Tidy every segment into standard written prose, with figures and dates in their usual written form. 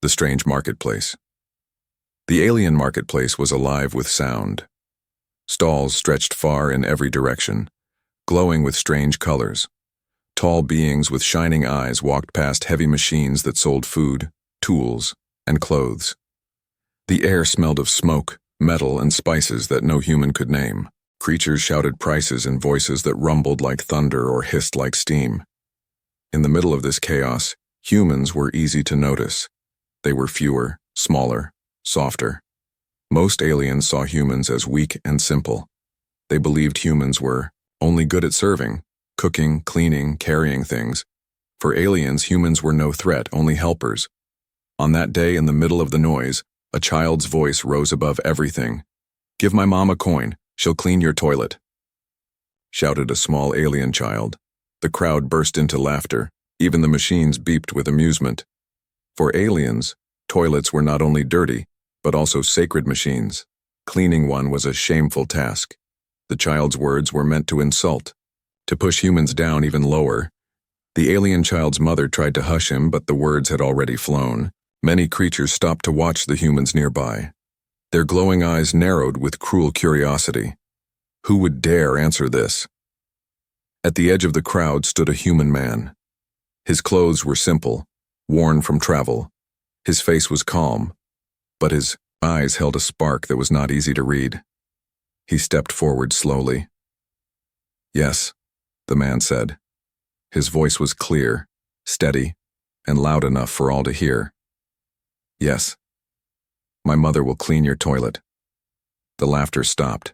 The strange marketplace. The alien marketplace was alive with sound. Stalls stretched far in every direction, glowing with strange colors. Tall beings with shining eyes walked past heavy machines that sold food, tools, and clothes. The air smelled of smoke, metal, and spices that no human could name. Creatures shouted prices in voices that rumbled like thunder or hissed like steam. In the middle of this chaos, humans were easy to notice. They were fewer, smaller, softer. Most aliens saw humans as weak and simple. They believed humans were only good at serving, cooking, cleaning, carrying things. For aliens, humans were no threat, only helpers. On that day, in the middle of the noise, a child's voice rose above everything. "Give my mom a coin, she'll clean your toilet," shouted a small alien child. The crowd burst into laughter. Even the machines beeped with amusement. For aliens, toilets were not only dirty, but also sacred machines. Cleaning one was a shameful task. The child's words were meant to insult, to push humans down even lower. The alien child's mother tried to hush him, but the words had already flown. Many creatures stopped to watch the humans nearby. Their glowing eyes narrowed with cruel curiosity. Who would dare answer this? At the edge of the crowd stood a human man. His clothes were simple, worn from travel. His face was calm, but his eyes held a spark that was not easy to read. He stepped forward slowly. "Yes," the man said. His voice was clear, steady, and loud enough for all to hear. "Yes. My mother will clean your toilet." The laughter stopped.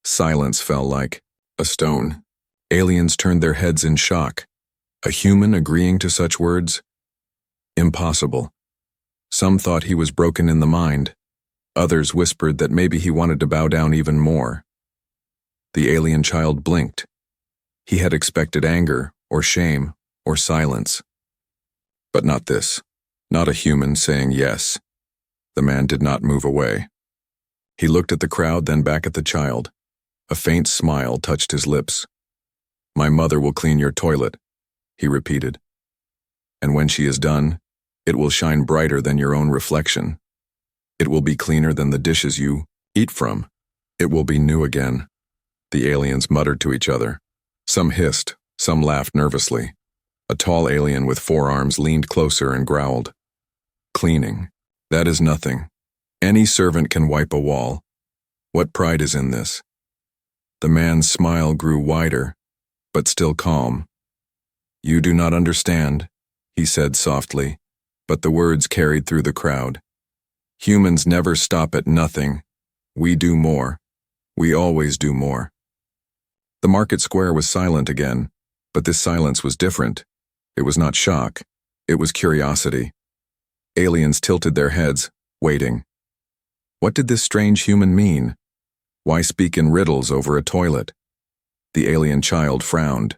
Silence fell like a stone. Aliens turned their heads in shock. A human agreeing to such words? Impossible. Some thought he was broken in the mind. Others whispered that maybe he wanted to bow down even more. The alien child blinked. He had expected anger, or shame, or silence. But not this. Not a human saying yes. The man did not move away. He looked at the crowd, then back at the child. A faint smile touched his lips. "My mother will clean your toilet," he repeated. "And when she is done, it will shine brighter than your own reflection. It will be cleaner than the dishes you eat from. It will be new again." The aliens muttered to each other. Some hissed, some laughed nervously. A tall alien with 4 arms leaned closer and growled. "Cleaning. That is nothing. Any servant can wipe a wall. What pride is in this?" The man's smile grew wider, but still calm. "You do not understand," he said softly, but the words carried through the crowd. "Humans never stop at nothing. We do more. We always do more." The market square was silent again, but this silence was different. It was not shock. It was curiosity. Aliens tilted their heads, waiting. What did this strange human mean? Why speak in riddles over a toilet? The alien child frowned.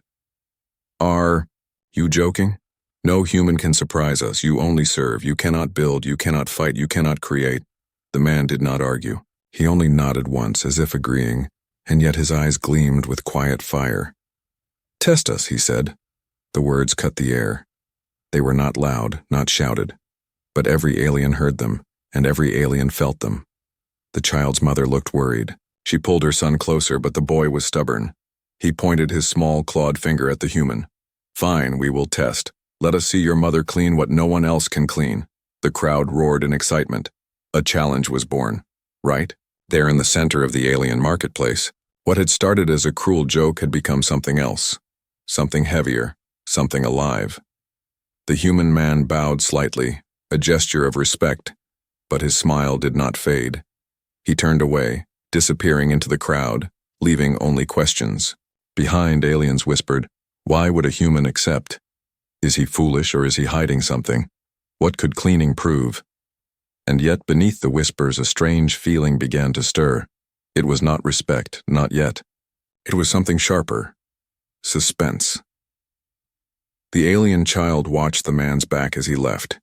"Are you joking? No human can surprise us. You only serve. You cannot build. You cannot fight. You cannot create." The man did not argue. He only nodded once, as if agreeing, and yet his eyes gleamed with quiet fire. "Test us," he said. The words cut the air. They were not loud, not shouted, but every alien heard them, and every alien felt them. The child's mother looked worried. She pulled her son closer, but the boy was stubborn. He pointed his small, clawed finger at the human. "Fine, we will test. Let us see your mother clean what no one else can clean." The crowd roared in excitement. A challenge was born. Right there in the center of the alien marketplace, what had started as a cruel joke had become something else. Something heavier, something alive. The human man bowed slightly, a gesture of respect, but his smile did not fade. He turned away, disappearing into the crowd, leaving only questions. Behind, aliens whispered, "Why would a human accept? Is he foolish or is he hiding something? What could cleaning prove?" And yet beneath the whispers a strange feeling began to stir. It was not respect, not yet. It was something sharper. Suspense. The alien child watched the man's back as he left.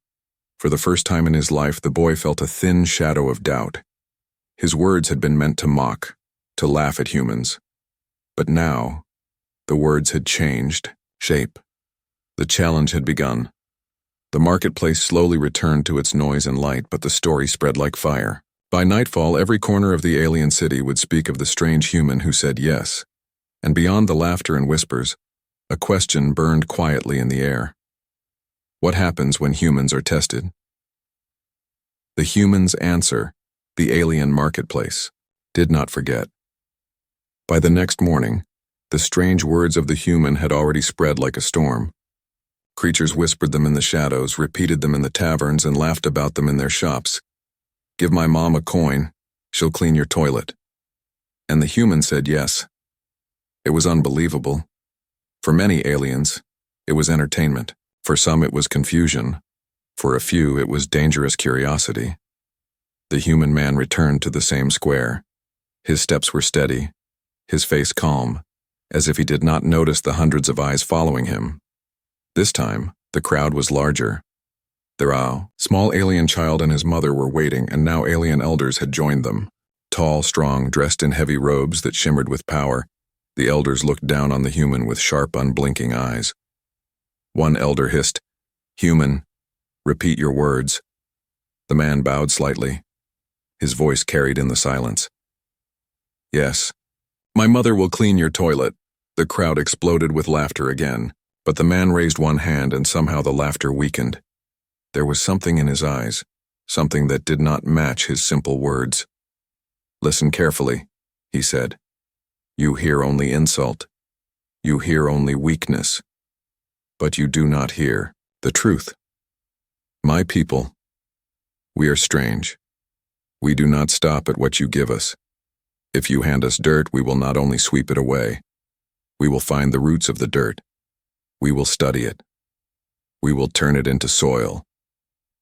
For the first time in his life, the boy felt a thin shadow of doubt. His words had been meant to mock, to laugh at humans. But now, the words had changed shape. The challenge had begun. The marketplace slowly returned to its noise and light, but the story spread like fire. By nightfall, every corner of the alien city would speak of the strange human who said yes. And beyond the laughter and whispers, a question burned quietly in the air. What happens when humans are tested? The humans' answer, the alien marketplace, did not forget. By the next morning, the strange words of the human had already spread like a storm. Creatures whispered them in the shadows, repeated them in the taverns, and laughed about them in their shops. Give my mom a coin, she'll clean your toilet. And the human said yes. It was unbelievable. For many aliens, it was entertainment. For some, it was confusion. For a few, it was dangerous curiosity. The human man returned to the same square. His steps were steady, his face calm, as if he did not notice the hundreds of eyes following him. This time, the crowd was larger. The small alien child and his mother were waiting, and now alien elders had joined them. Tall, strong, dressed in heavy robes that shimmered with power, the elders looked down on the human with sharp, unblinking eyes. One elder hissed, "Human, repeat your words." The man bowed slightly. His voice carried in the silence. "Yes, my mother will clean your toilet." The crowd exploded with laughter again, but the man raised one hand and somehow the laughter weakened. There was something in his eyes, something that did not match his simple words. "Listen carefully," he said. "You hear only insult. You hear only weakness. But you do not hear the truth. My people, we are strange. We do not stop at what you give us. If you hand us dirt, we will not only sweep it away. We will find the roots of the dirt. We will study it. We will turn it into soil.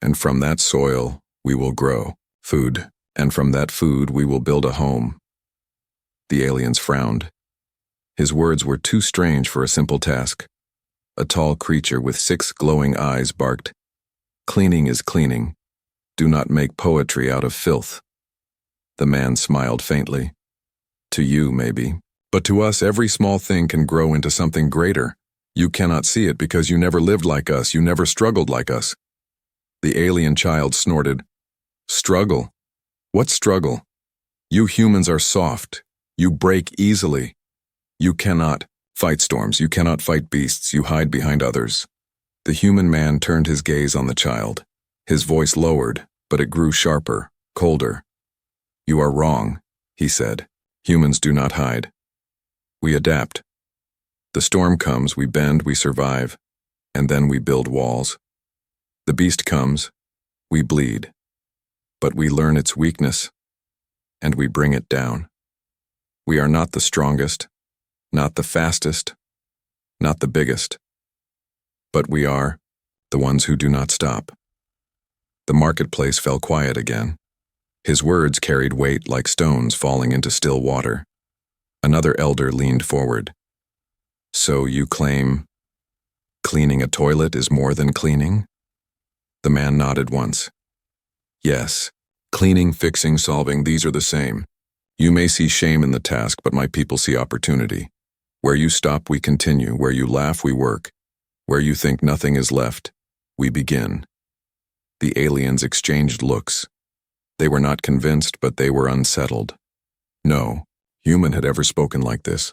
And from that soil, we will grow food. And from that food, we will build a home." The aliens frowned. His words were too strange for a simple task. A tall creature with 6 glowing eyes barked, "Cleaning is cleaning. Do not make poetry out of filth." The man smiled faintly. "To you, maybe. But to us, every small thing can grow into something greater. You cannot see it because you never lived like us, you never struggled like us." The alien child snorted, "Struggle? What struggle? You humans are soft. You break easily. You cannot fight storms, you cannot fight beasts, you hide behind others." The human man turned his gaze on the child. His voice lowered, but it grew sharper, colder. "You are wrong," he said. "Humans do not hide. We adapt. The storm comes, we bend, we survive, and then we build walls. The beast comes, we bleed, but we learn its weakness, and we bring it down. We are not the strongest, not the fastest, not the biggest, but we are the ones who do not stop." The marketplace fell quiet again. His words carried weight like stones falling into still water. Another elder leaned forward. "So you claim cleaning a toilet is more than cleaning?" The man nodded once. "Yes, cleaning, fixing, solving, these are the same. You may see shame in the task, but my people see opportunity. Where you stop, we continue. Where you laugh, we work. Where you think nothing is left, we begin." The aliens exchanged looks. They were not convinced, but they were unsettled. No human had ever spoken like this.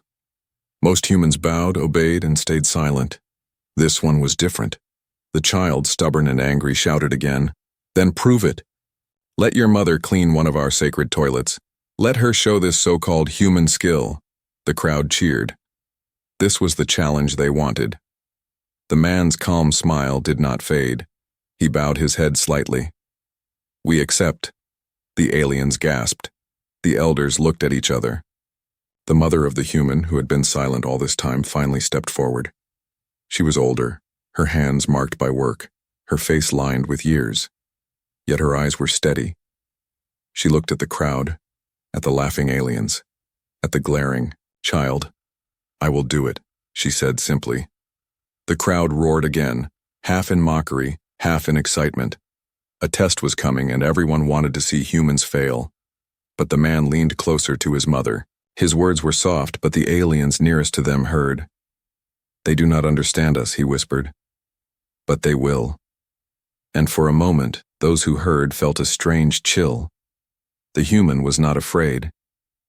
Most humans bowed, obeyed, and stayed silent. This one was different. The child, stubborn and angry, shouted again, "Then prove it. Let your mother clean one of our sacred toilets. Let her show this so-called human skill." The crowd cheered. This was the challenge they wanted. The man's calm smile did not fade. He bowed his head slightly. "We accept." The aliens gasped. The elders looked at each other. The mother of the human, who had been silent all this time, finally stepped forward. She was older, her hands marked by work, her face lined with years. Yet her eyes were steady. She looked at the crowd, at the laughing aliens, at the glaring, "Child, I will do it," she said simply. The crowd roared again, half in mockery, half in excitement. A test was coming and everyone wanted to see humans fail. But the man leaned closer to his mother. His words were soft, but the aliens nearest to them heard. "They do not understand us," he whispered. "But they will. And for a moment, those who heard felt a strange chill. The human was not afraid.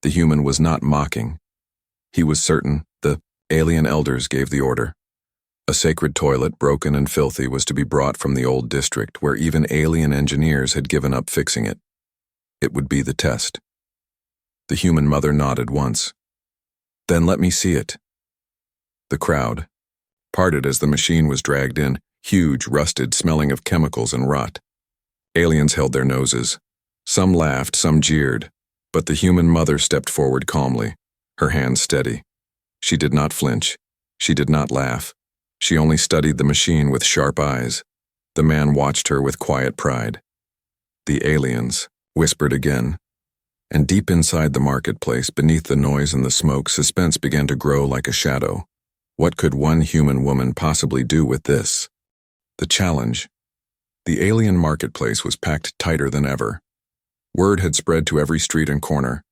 The human was not mocking. He was certain. The alien elders gave the order. A sacred toilet, broken and filthy, was to be brought from the old district where even alien engineers had given up fixing it. It would be the test. The human mother nodded once. Then let me see it. The crowd parted as the machine was dragged in, huge, rusted, smelling of chemicals and rot. Aliens held their noses. Some laughed, some jeered, but the human mother stepped forward calmly, her hands steady. She did not flinch. She did not laugh. She only studied the machine with sharp eyes. The man watched her with quiet pride. The aliens whispered again. And deep inside the marketplace, beneath the noise and the smoke, suspense began to grow like a shadow. What could one human woman possibly do with this? The challenge. The alien marketplace was packed tighter than ever. Word had spread to every street and corner.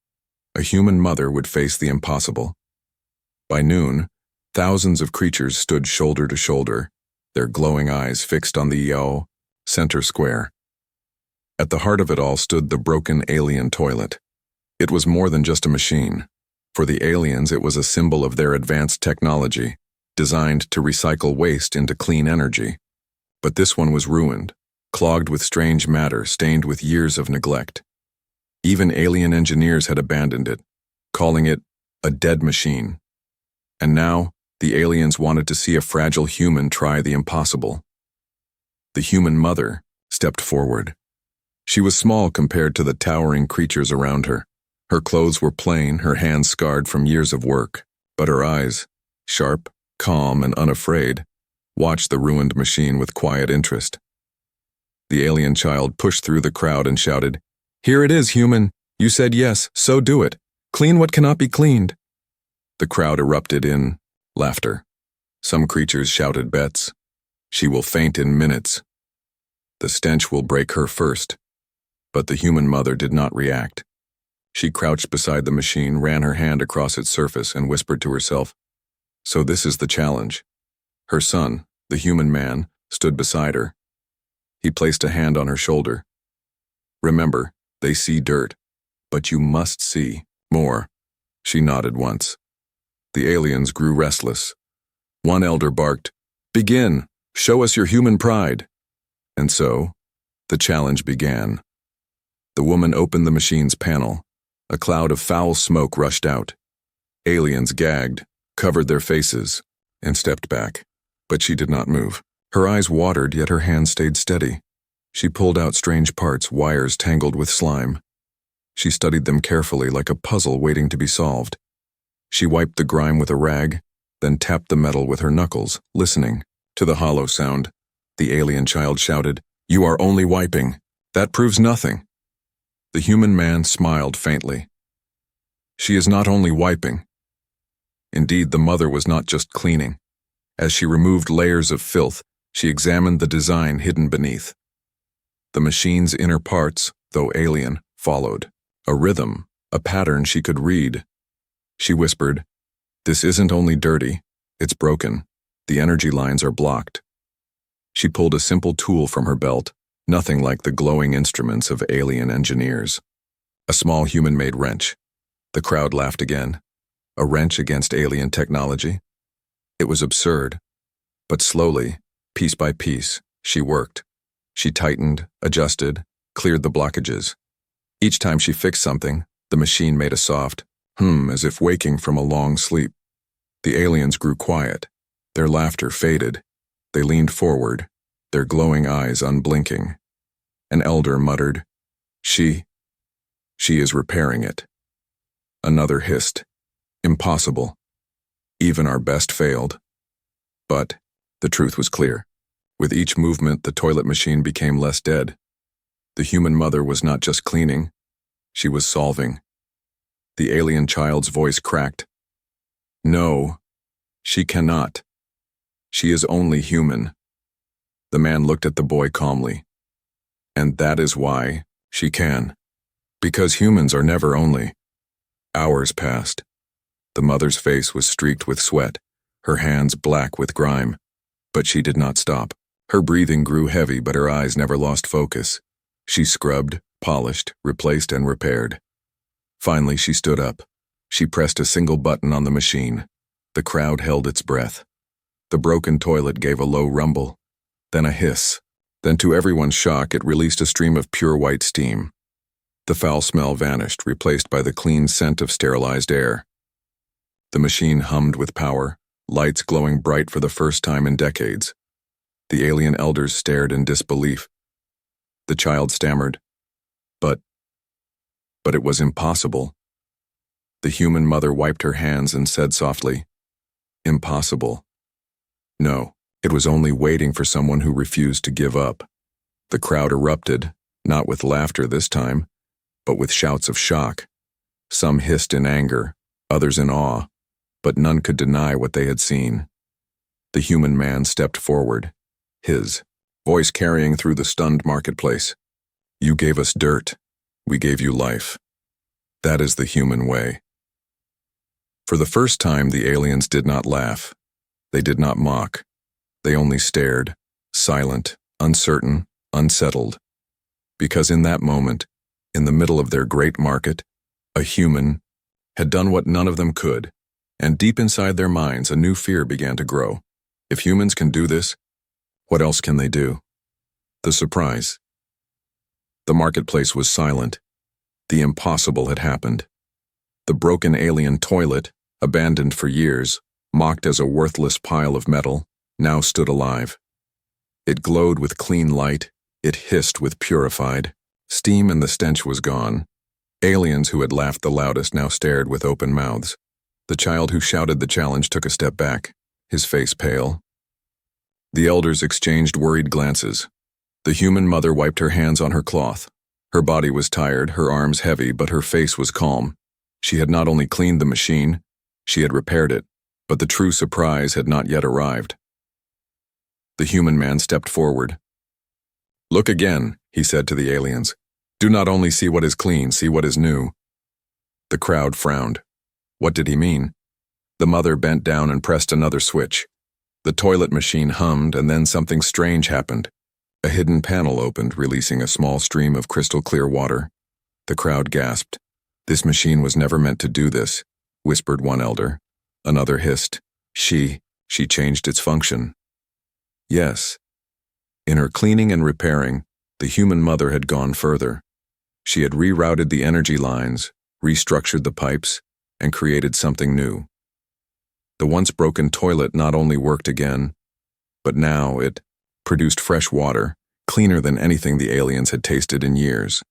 A human mother would face the impossible. By noon, thousands of creatures stood shoulder to shoulder, their glowing eyes fixed on the center square. At the heart of it all stood the broken alien toilet. It was more than just a machine. For the aliens, it was a symbol of their advanced technology, designed to recycle waste into clean energy. But this one was ruined, clogged with strange matter, stained with years of neglect. Even alien engineers had abandoned it, calling it a dead machine. And now, the aliens wanted to see a fragile human try the impossible. The human mother stepped forward. She was small compared to the towering creatures around her. Her clothes were plain, her hands scarred from years of work, but her eyes, sharp, calm, and unafraid, watched the ruined machine with quiet interest. The alien child pushed through the crowd and shouted, "Here it is, human! You said yes, so do it! Clean what cannot be cleaned!" The crowd erupted in laughter. Some creatures shouted bets. "She will faint in minutes. The stench will break her first." But the human mother did not react. She crouched beside the machine, ran her hand across its surface, and whispered to herself, "So this is the challenge." Her son, the human man, stood beside her. He placed a hand on her shoulder. "Remember, they see dirt, but you must see more." She nodded once. The aliens grew restless. One elder barked, "Begin! Show us your human pride!" And so, the challenge began. The woman opened the machine's panel. A cloud of foul smoke rushed out. Aliens gagged, covered their faces, and stepped back. But she did not move. Her eyes watered, yet her hands stayed steady. She pulled out strange parts, wires tangled with slime. She studied them carefully, like a puzzle waiting to be solved. She wiped the grime with a rag, then tapped the metal with her knuckles, listening. To the hollow sound, the alien child shouted, "You are only wiping. That proves nothing." The human man smiled faintly. "She is not only wiping." Indeed, the mother was not just cleaning. As she removed layers of filth, she examined the design hidden beneath. The machine's inner parts, though alien, followed. A rhythm, a pattern she could read. She whispered, "This isn't only dirty, it's broken. The energy lines are blocked." She pulled a simple tool from her belt, nothing like the glowing instruments of alien engineers. A small human-made wrench. The crowd laughed again. A wrench against alien technology? It was absurd. But slowly, piece by piece, she worked. She tightened, adjusted, cleared the blockages. Each time she fixed something, the machine made a soft as if waking from a long sleep. The aliens grew quiet. Their laughter faded. They leaned forward, their glowing eyes unblinking. An elder muttered, She is repairing it." Another hissed, "Impossible. Even our best failed." But the truth was clear. With each movement, the toilet machine became less dead. The human mother was not just cleaning, she was solving. The alien child's voice cracked. "No, she cannot. She is only human." The man looked at the boy calmly. "And that is why she can. Because humans are never only." Hours passed. The mother's face was streaked with sweat, her hands black with grime, but she did not stop. Her breathing grew heavy, but her eyes never lost focus. She scrubbed, polished, replaced, and repaired. Finally, she stood up. She pressed a single button on the machine. The crowd held its breath. The broken toilet gave a low rumble, then a hiss. Then, to everyone's shock, it released a stream of pure white steam. The foul smell vanished, replaced by the clean scent of sterilized air. The machine hummed with power, lights glowing bright for the first time in decades. The alien elders stared in disbelief. The child stammered, But it was impossible. The human mother wiped her hands and said softly, Impossible. No, it was only waiting for someone who refused to give up. The crowd erupted, not with laughter this time, but with shouts of shock. Some hissed in anger, others in awe, but none could deny what they had seen. The human man stepped forward, his voice carrying through the stunned marketplace. You gave us dirt. We gave you life. That is the human way. For the first time, the aliens did not laugh. They did not mock. They only stared, silent, uncertain, unsettled. Because in that moment, in the middle of their great market, a human had done what none of them could, and deep inside their minds a new fear began to grow. If humans can do this, what else can they do? The surprise. The marketplace was silent. The impossible had happened. The broken alien toilet, abandoned for years, mocked as a worthless pile of metal, now stood alive. It glowed with clean light, it hissed with purified steam, and the stench was gone. Aliens who had laughed the loudest now stared with open mouths. The child who shouted the challenge took a step back, his face pale. The elders exchanged worried glances. The human mother wiped her hands on her cloth. Her body was tired, her arms heavy, but her face was calm. She had not only cleaned the machine, she had repaired it, but the true surprise had not yet arrived. The human man stepped forward. Look again, he said to the aliens. Do not only see what is clean, see what is new. The crowd frowned. What did he mean? The mother bent down and pressed another switch. The toilet machine hummed, and then something strange happened. A hidden panel opened, releasing a small stream of crystal clear water. The crowd gasped. This machine was never meant to do this, whispered one elder. Another hissed. She changed its function. Yes. In her cleaning and repairing, the human mother had gone further. She had rerouted the energy lines, restructured the pipes, and created something new. The once broken toilet not only worked again, but now it produced fresh water, cleaner than anything the aliens had tasted in years.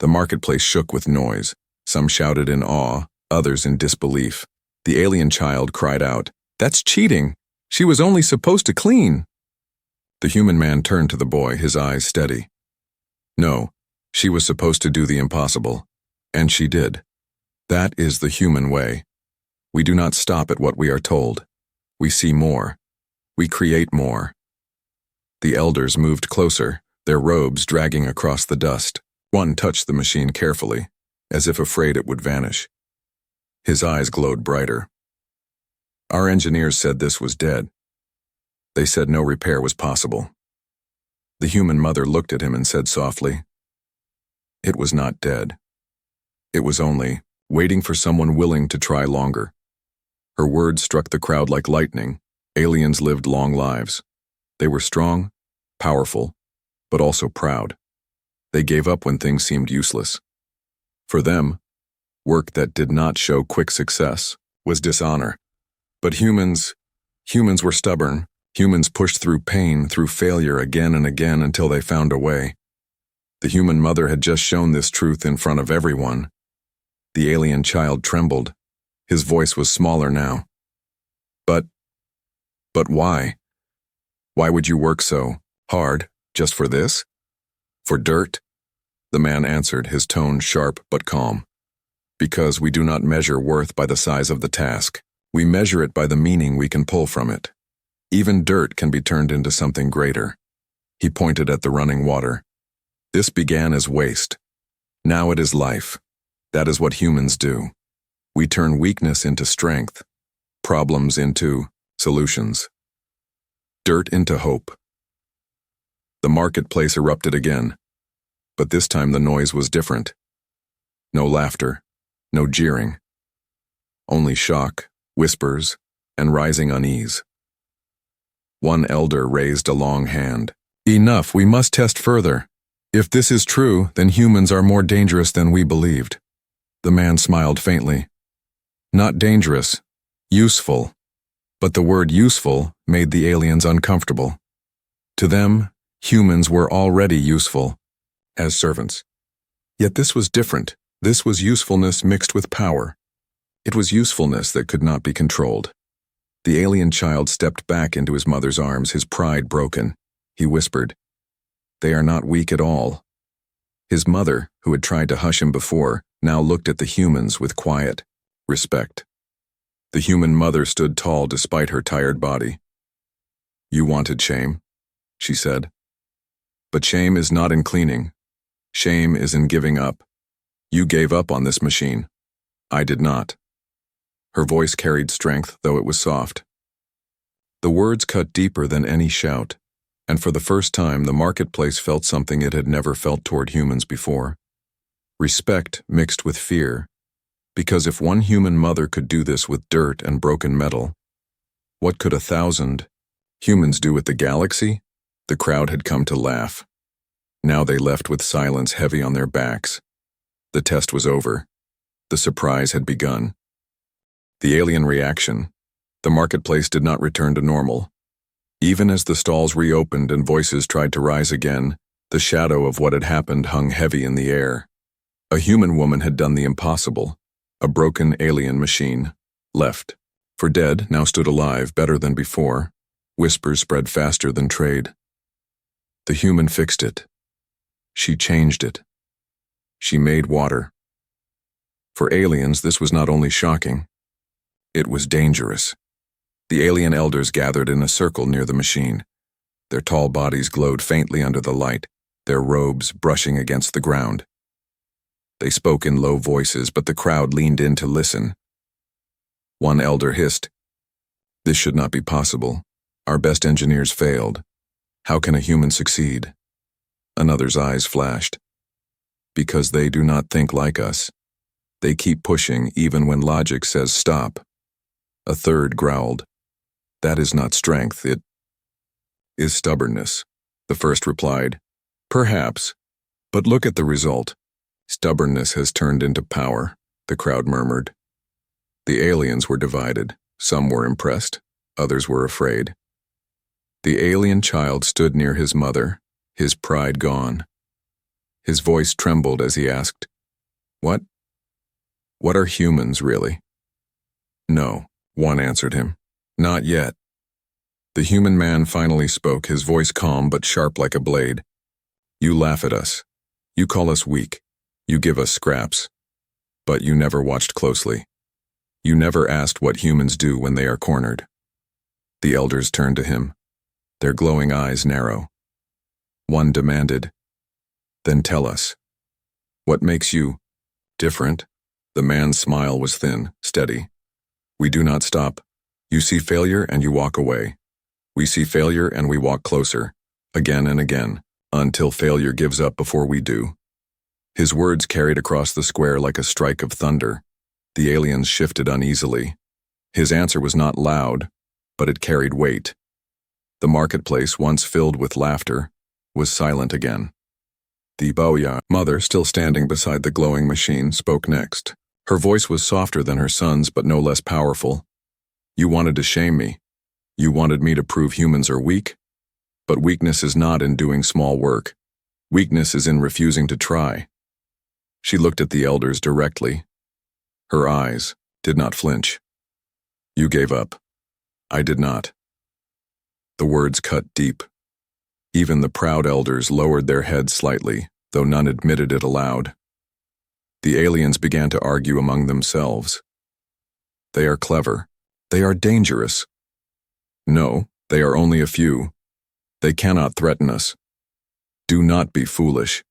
The marketplace shook with noise. Some shouted in awe, others in disbelief. The alien child cried out, That's cheating! She was only supposed to clean! The human man turned to the boy, his eyes steady. No, she was supposed to do the impossible, and she did. That is the human way. We do not stop at what we are told. We see more. We create more. The elders moved closer, their robes dragging across the dust. One touched the machine carefully, as if afraid it would vanish. His eyes glowed brighter. Our engineers said this was dead. They said no repair was possible. The human mother looked at him and said softly, It was not dead. It was only waiting for someone willing to try longer. Her words struck the crowd like lightning. Aliens lived long lives. They were strong, powerful, but also proud. They gave up when things seemed useless. For them, work that did not show quick success was dishonor. But humans were stubborn. Humans pushed through pain, through failure again and again until they found a way. The human mother had just shown this truth in front of everyone. The alien child trembled. His voice was smaller now. But why? Why would you work so hard, just for this? For dirt? The man answered, his tone sharp but calm. Because we do not measure worth by the size of the task. We measure it by the meaning we can pull from it. Even dirt can be turned into something greater. He pointed at the running water. This began as waste. Now it is life. That is what humans do. We turn weakness into strength, problems into solutions, dirt into hope. The marketplace erupted again, but this time the noise was different. No laughter, no jeering. Only shock, whispers, and rising unease. One elder raised a long hand. "Enough, we must test further. If this is true, then humans are more dangerous than we believed." The man smiled faintly. "Not dangerous, useful." But the word useful made the aliens uncomfortable. To them, humans were already useful, as servants. Yet this was different. This was usefulness mixed with power. It was usefulness that could not be controlled. The alien child stepped back into his mother's arms, his pride broken. He whispered, "They are not weak at all." His mother, who had tried to hush him before, now looked at the humans with quiet respect. The human mother stood tall despite her tired body. "You wanted shame," she said. "But shame is not in cleaning. Shame is in giving up. You gave up on this machine. I did not." Her voice carried strength, though it was soft. The words cut deeper than any shout, and for the first time the marketplace felt something it had never felt toward humans before. Respect mixed with fear, because if one human mother could do this with dirt and broken metal, what could 1,000 humans do with the galaxy? The crowd had come to laugh. Now they left with silence heavy on their backs. The test was over. The surprise had begun. The alien reaction. The marketplace did not return to normal. Even as the stalls reopened and voices tried to rise again, the shadow of what had happened hung heavy in the air. A human woman had done the impossible. A broken alien machine. Left. For dead, now stood alive, better than before. Whispers spread faster than trade. The human fixed it. She changed it. She made water. For aliens, this was not only shocking. It was dangerous. The alien elders gathered in a circle near the machine. Their tall bodies glowed faintly under the light, their robes brushing against the ground. They spoke in low voices, but the crowd leaned in to listen. One elder hissed, "This should not be possible. Our best engineers failed. How can a human succeed?" Another's eyes flashed. "Because they do not think like us. They keep pushing even when logic says stop." A third growled, "That is not strength, it is stubbornness." The first replied, "Perhaps, but look at the result. Stubbornness has turned into power," the crowd murmured. The aliens were divided. Some were impressed, others were afraid. The alien child stood near his mother, his pride gone. His voice trembled as he asked, What are humans really?" "No," one answered him. "Not yet." The human man finally spoke, his voice calm but sharp like a blade. "You laugh at us. You call us weak. You give us scraps. But you never watched closely. You never asked what humans do when they are cornered." The elders turned to him, their glowing eyes narrow. One demanded, "Then tell us. What makes you different?" The man's smile was thin, steady. "We do not stop. You see failure and you walk away. We see failure and we walk closer, again and again, until failure gives up before we do." His words carried across the square like a strike of thunder. The aliens shifted uneasily. His answer was not loud, but it carried weight. The marketplace, once filled with laughter, was silent again. The Boya mother, still standing beside the glowing machine, spoke next. Her voice was softer than her son's, but no less powerful. "You wanted to shame me. You wanted me to prove humans are weak? But weakness is not in doing small work. Weakness is in refusing to try." She looked at the elders directly. Her eyes did not flinch. "You gave up. I did not." The words cut deep. Even the proud elders lowered their heads slightly, though none admitted it aloud. The aliens began to argue among themselves. "They are clever. They are dangerous." "No, they are only a few. They cannot threaten us." "Do not be foolish.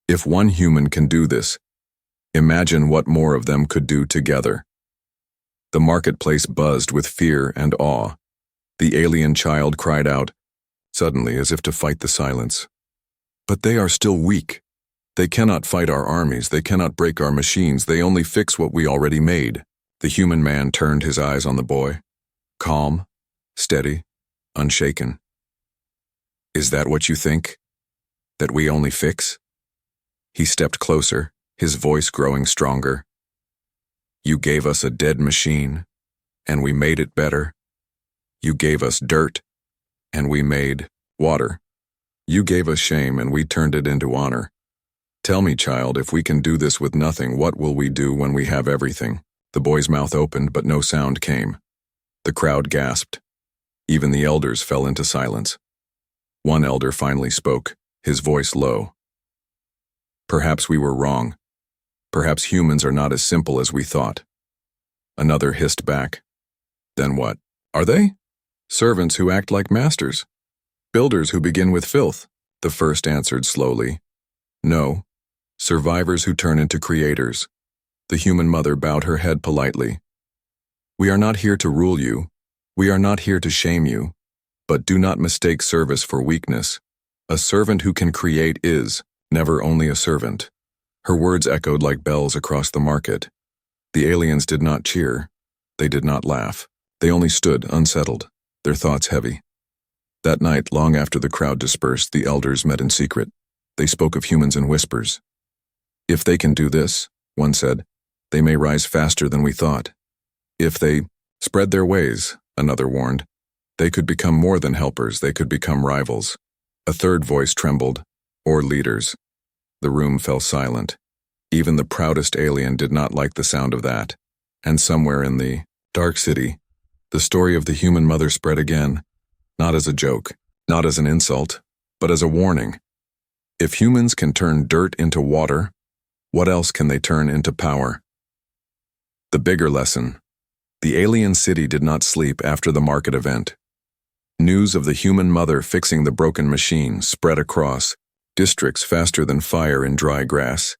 If one human can do this, imagine what more of them could do together." The marketplace buzzed with fear and awe. The alien child cried out, suddenly as if to fight the silence, But they are still weak. They cannot fight our armies, they cannot break our machines, they only fix what we already made. The human man turned his eyes on the boy, calm, steady, unshaken. Is that what you think? That we only fix? He stepped closer, his voice growing stronger. You gave us a dead machine, and we made it better. You gave us dirt, and we made water. You gave us shame, and we turned it into honor. Tell me, child, if we can do this with nothing, what will we do when we have everything? The boy's mouth opened, but no sound came. The crowd gasped. Even the elders fell into silence. One elder finally spoke, his voice low. Perhaps we were wrong. Perhaps humans are not as simple as we thought. Another hissed back. Then what? Are they? Servants who act like masters. Builders who begin with filth. The first answered slowly. No. Survivors who turn into creators. The human mother bowed her head politely. We are not here to rule you. We are not here to shame you. But do not mistake service for weakness. A servant who can create is never only a servant. Her words echoed like bells across the market. The aliens did not cheer. They did not laugh. They only stood, unsettled, their thoughts heavy. That night, long after the crowd dispersed, the elders met in secret. They spoke of humans in whispers. If they can do this, one said, they may rise faster than we thought. If they spread their ways, another warned, they could become more than helpers, they could become rivals. A third voice trembled, or leaders. The room fell silent. Even the proudest alien did not like the sound of that. And somewhere in the dark city, the story of the human mother spread again, not as a joke, not as an insult, but as a warning. If humans can turn dirt into water, what else can they turn into power? The bigger lesson. The alien city did not sleep after the market event. News of the human mother fixing the broken machine spread across districts faster than fire in dry grass.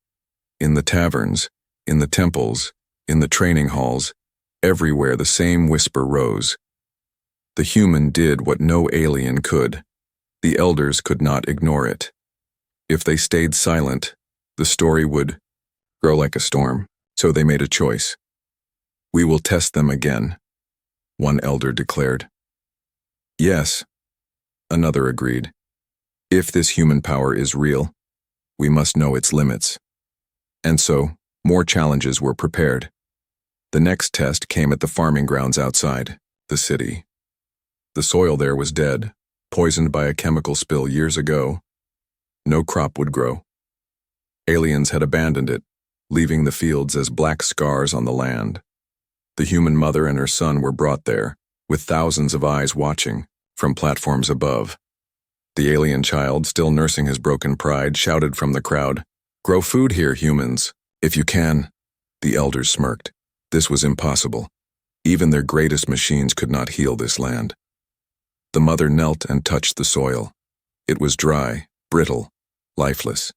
In the taverns, in the temples, in the training halls, everywhere the same whisper rose. The human did what no alien could. The elders could not ignore it. If they stayed silent, the story would grow like a storm, so they made a choice. We will test them again, one elder declared. Yes, another agreed. If this human power is real, we must know its limits. And so, more challenges were prepared. The next test came at the farming grounds outside the city. The soil there was dead, poisoned by a chemical spill years ago. No crop would grow. Aliens had abandoned it, leaving the fields as black scars on the land. The human mother and her son were brought there, with thousands of eyes watching, from platforms above. The alien child, still nursing his broken pride, shouted from the crowd, "Grow food here, humans, if you can." The elders smirked. This was impossible. Even their greatest machines could not heal this land. The mother knelt and touched the soil. It was dry, brittle, lifeless.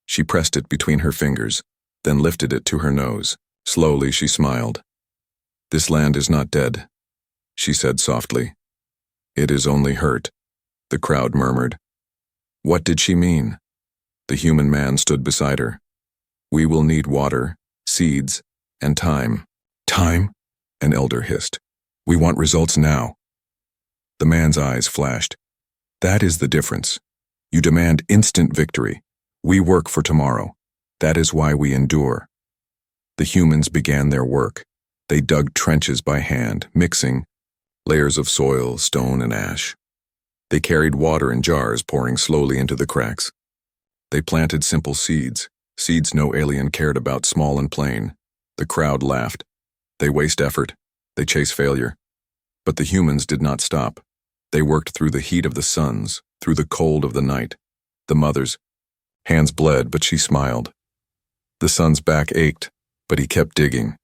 She pressed it between her fingers, then lifted it to her nose. Slowly she smiled. "This land is not dead," she said softly. "It is only hurt." The crowd murmured. What did she mean? The human man stood beside her. "We will need water, seeds, and time." "Time?" an elder hissed. "We want results now." The man's eyes flashed. "That is the difference. You demand instant victory. We work for tomorrow. That is why we endure." The humans began their work. They dug trenches by hand, mixing layers of soil, stone, and ash. They carried water in jars, pouring slowly into the cracks. They planted simple seeds, seeds no alien cared about, small and plain. The crowd laughed. They waste effort. They chase failure. But the humans did not stop. They worked through the heat of the suns, through the cold of the night. The mother's hands bled, but she smiled. The son's back ached, but he kept digging.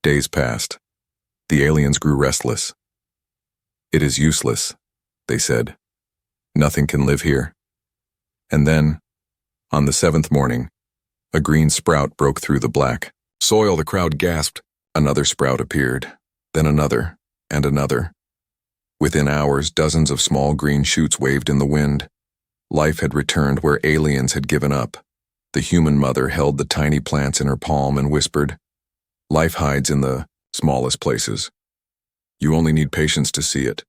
Days passed. The aliens grew restless. "It is useless," they said. "Nothing can live here." And then, on the 7th morning, a green sprout broke through the black soil. The crowd gasped. Another sprout appeared, then another, and another. Within hours, dozens of small green shoots waved in the wind. Life had returned where aliens had given up. The human mother held the tiny plants in her palm and whispered, "Life hides in the smallest places. You only need patience to see it."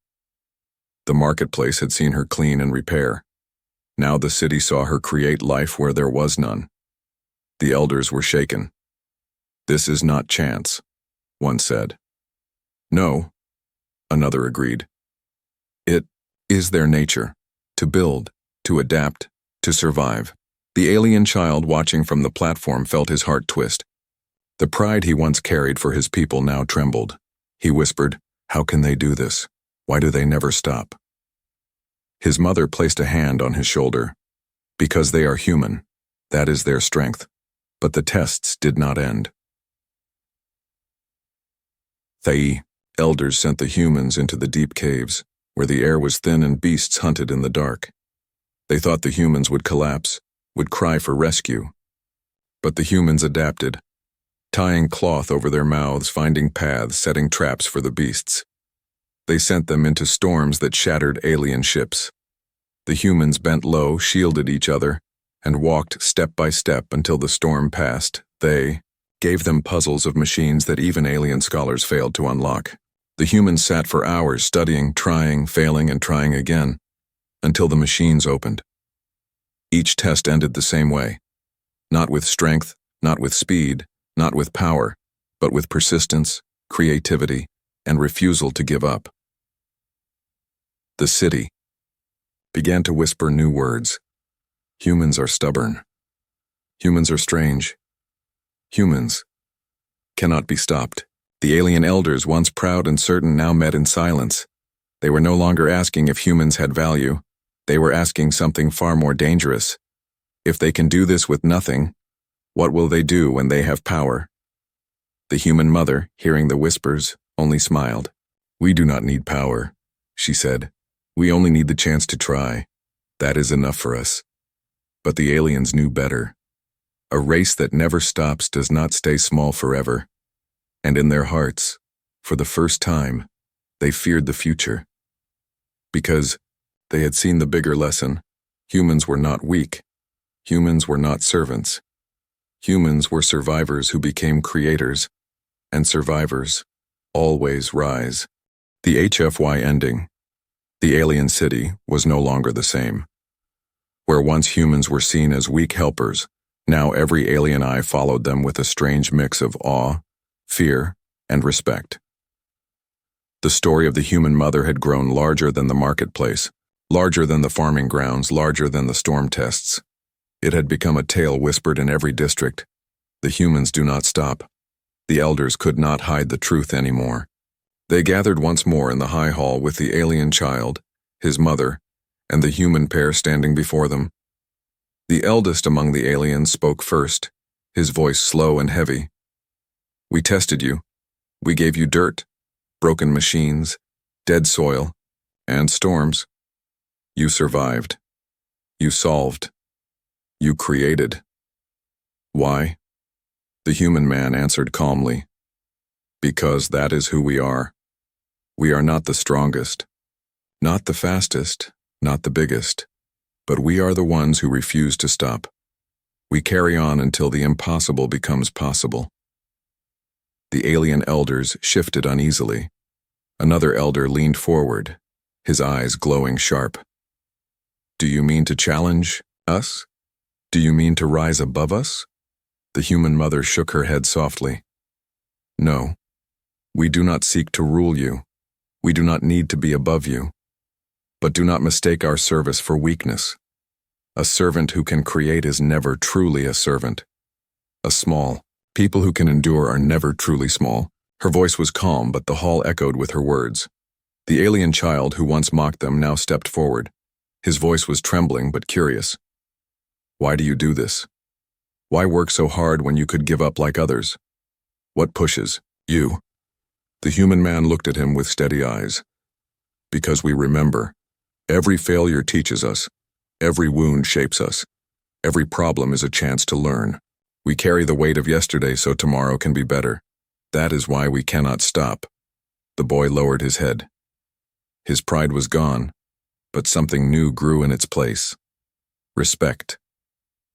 The marketplace had seen her clean and repair. Now the city saw her create life where there was none. The elders were shaken. "This is not chance," one said. "No," another agreed. "It is their nature, to build, to adapt, to survive." The alien child watching from the platform felt his heart twist. The pride he once carried for his people now trembled. He whispered, "How can they do this? Why do they never stop?" His mother placed a hand on his shoulder. "Because they are human. That is their strength." But the tests did not end. The elders sent the humans into the deep caves, where the air was thin and beasts hunted in the dark. They thought the humans would collapse, would cry for rescue. But the humans adapted, tying cloth over their mouths, finding paths, setting traps for the beasts. They sent them into storms that shattered alien ships. The humans bent low, shielded each other, and walked step by step until the storm passed. They gave them puzzles of machines that even alien scholars failed to unlock. The humans sat for hours studying, trying, failing, and trying again, until the machines opened. Each test ended the same way. Not with strength, not with speed, not with power, but with persistence, creativity, and refusal to give up. The city began to whisper new words. Humans are stubborn. Humans are strange. Humans cannot be stopped. The alien elders, once proud and certain, now met in silence. They were no longer asking if humans had value. They were asking something far more dangerous. If they can do this with nothing, what will they do when they have power? The human mother, hearing the whispers, only smiled. "We do not need power," she said. "We only need the chance to try. That is enough for us." But the aliens knew better. A race that never stops does not stay small forever. And in their hearts, for the first time, they feared the future. Because they had seen the bigger lesson. Humans were not weak. Humans were not servants. Humans were survivors who became creators. And survivors always rise. The HFY ending. The alien city was no longer the same. Where once humans were seen as weak helpers, now every alien eye followed them with a strange mix of awe, fear, and respect. The story of the human mother had grown larger than the marketplace, larger than the farming grounds, larger than the storm tests. It had become a tale whispered in every district. The humans do not stop. The elders could not hide the truth anymore. They gathered once more in the high hall with the alien child, his mother, and the human pair standing before them. The eldest among the aliens spoke first, his voice slow and heavy. "We tested you. We gave you dirt, broken machines, dead soil, and storms. You survived. You solved. You created. Why?" The human man answered calmly. "Because that is who we are. We are not the strongest, not the fastest, not the biggest, but we are the ones who refuse to stop. We carry on until the impossible becomes possible." The alien elders shifted uneasily. Another elder leaned forward, his eyes glowing sharp. "Do you mean to challenge us? Do you mean to rise above us?" The human mother shook her head softly. "No, we do not seek to rule you. We do not need to be above you. But do not mistake our service for weakness. A servant who can create is never truly a servant. People who can endure are never truly small." Her voice was calm, but the hall echoed with her words. The alien child who once mocked them now stepped forward. His voice was trembling but curious. "Why do you do this? Why work so hard when you could give up like others? What pushes you?" The human man looked at him with steady eyes. "Because we remember. Every failure teaches us. Every wound shapes us. Every problem is a chance to learn. We carry the weight of yesterday so tomorrow can be better. That is why we cannot stop." The boy lowered his head. His pride was gone, but something new grew in its place. Respect.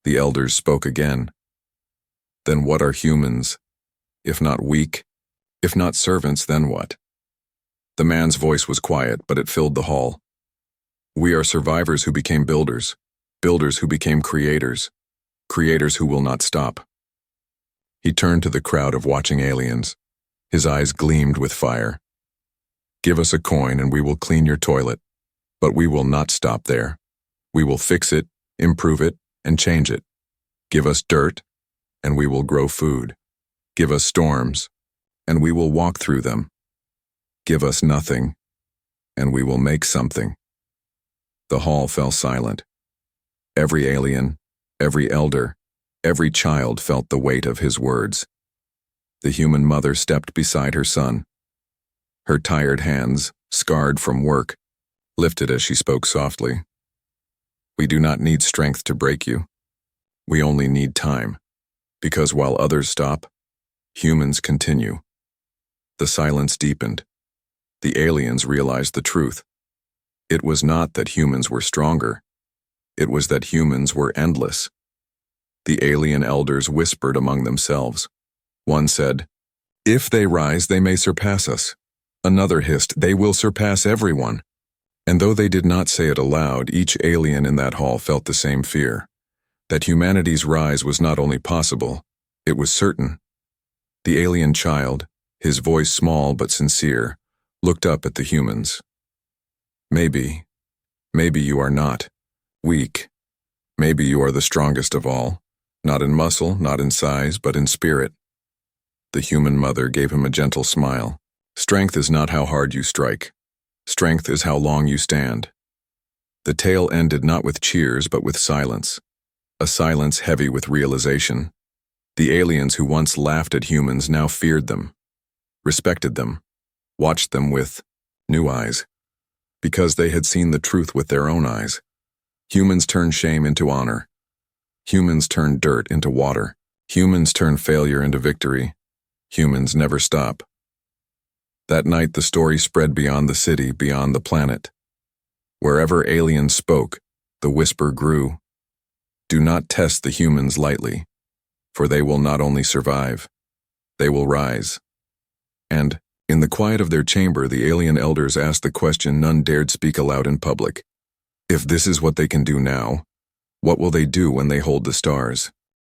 The elders spoke again. Then what are humans? If not weak, if not servants, then what? The man's voice was quiet, but it filled the hall. We are survivors who became builders, builders who became creators, creators who will not stop. He turned to the crowd of watching aliens. His eyes gleamed with fire. Give us a coin and we will clean your toilet. But we will not stop there. We will fix it, improve it, and change it. Give us dirt, and we will grow food. Give us storms, and we will walk through them. Give us nothing, and we will make something. The hall fell silent. Every alien, every elder, every child felt the weight of his words. The human mother stepped beside her son. Her tired hands, scarred from work, lifted as she spoke softly. We do not need strength to break you. We only need time, because while others stop, humans continue. The silence deepened. The aliens realized the truth. It was not that humans were stronger. It was that humans were endless. The alien elders whispered among themselves. One said, "If they rise, they may surpass us." Another hissed, "They will surpass everyone." And though they did not say it aloud, each alien in that hall felt the same fear. That humanity's rise was not only possible, it was certain. The alien child, his voice small but sincere, looked up at the humans. Maybe you are not weak. Maybe you are the strongest of all, not in muscle, not in size, but in spirit. The human mother gave him a gentle smile. Strength is not how hard you strike. Strength is how long you stand. The tale ended not with cheers, but with silence. A silence heavy with realization. The aliens who once laughed at humans now feared them, respected them, watched them with new eyes, because they had seen the truth with their own eyes. Humans turn shame into honor. Humans turn dirt into water. Humans turn failure into victory. Humans never stop. That night the story spread beyond the city, beyond the planet. Wherever aliens spoke, the whisper grew. Do not test the humans lightly, for they will not only survive, they will rise. And, in the quiet of their chamber, the alien elders asked the question none dared speak aloud in public. If this is what they can do now, what will they do when they hold the stars?